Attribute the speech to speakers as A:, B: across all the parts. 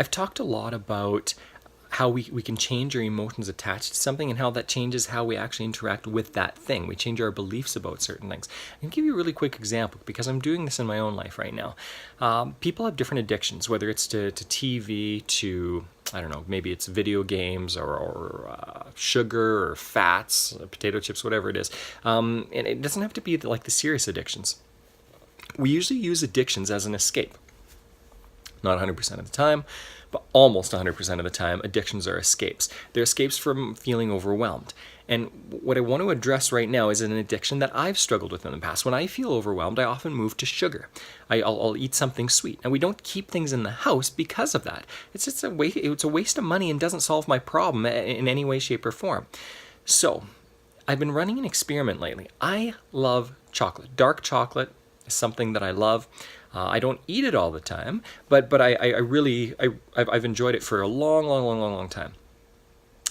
A: I've talked a lot about how we can change our emotions attached to something and how that changes how we actually interact with that thing. We change our beliefs about certain things. I can give you a really quick example because I'm doing this in my own life right now. People have different addictions, whether it's to TV, to, I don't know, maybe it's video games or sugar or fats, potato chips, whatever it is. And it doesn't have to be like the serious addictions. We usually use addictions as an escape. Not 100% of the time, but almost 100% of the time, addictions are escapes. They're escapes from feeling overwhelmed. And what I want to address right now is an addiction that I've struggled with in the past. When I feel overwhelmed, I often move to sugar. I'll eat something sweet. And we don't keep things in the house because of that. It's a waste of money and doesn't solve my problem in any way, shape, or form. So, I've been running an experiment lately. I love chocolate. Dark chocolate is something that I love. I don't eat it all the time, but I've enjoyed it for a long time.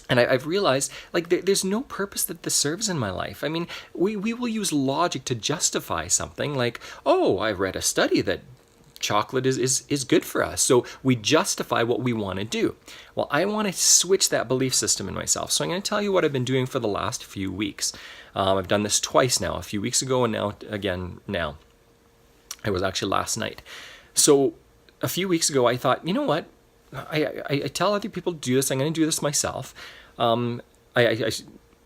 A: And I've realized, like, there's no purpose that this serves in my life. I mean, we will use logic to justify something like, oh, I read a study that chocolate is good for us. So we justify what we want to do. Well, I want to switch that belief system in myself. So I'm going to tell you what I've been doing for the last few weeks. I've done this twice now, a few weeks ago and now again now. It was actually last night. So a few weeks ago, I thought, you know what? I tell other people to do this. I'm going to do this myself. I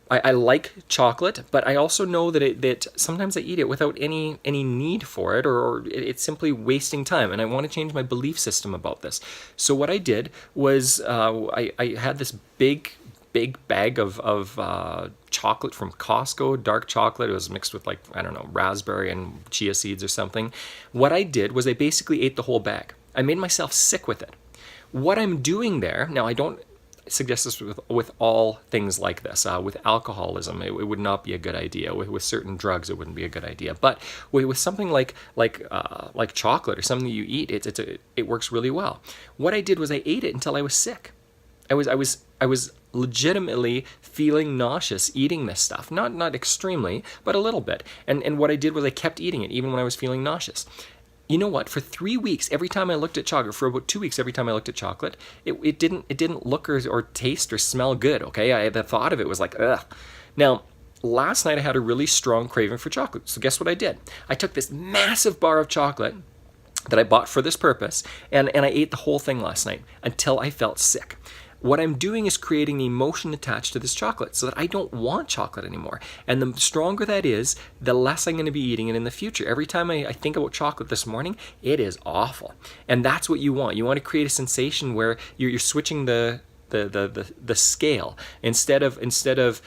A: like chocolate, but I also know that sometimes I eat it without any need for it, or it's simply wasting time. And I want to change my belief system about this. So what I did was I had this big bag of chocolate from Costco, dark chocolate. It was mixed with, like, I don't know, raspberry and chia seeds or something. What I did was I basically ate the whole bag. I made myself sick with it. What I'm doing there, now I don't suggest this with all things like this. With alcoholism, it would not be a good idea. With certain drugs, it wouldn't be a good idea. But with something like chocolate or something that you eat, it works really well. What I did was I ate it until I was sick. I was legitimately feeling nauseous eating this stuff. Not extremely, but a little bit. And what I did was I kept eating it even when I was feeling nauseous. You know what? For 3 weeks, every time I looked at chocolate, for about 2 weeks, every time I looked at chocolate, it didn't look or taste or smell good. Okay, the thought of it was like, ugh. Now, last night I had a really strong craving for chocolate. So guess what I did? I took this massive bar of chocolate that I bought for this purpose, and I ate the whole thing last night until I felt sick. What I'm doing is creating an emotion attached to this chocolate so that I don't want chocolate anymore. And the stronger that is, the less I'm going to be eating it in the future. Every time I think about chocolate this morning, it is awful. And that's what you want. You want to create a sensation where you're switching the scale instead of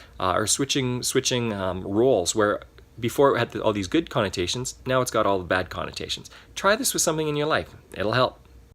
A: switching roles where before it had all these good connotations, now it's got all the bad connotations. Try this with something in your life. It'll help.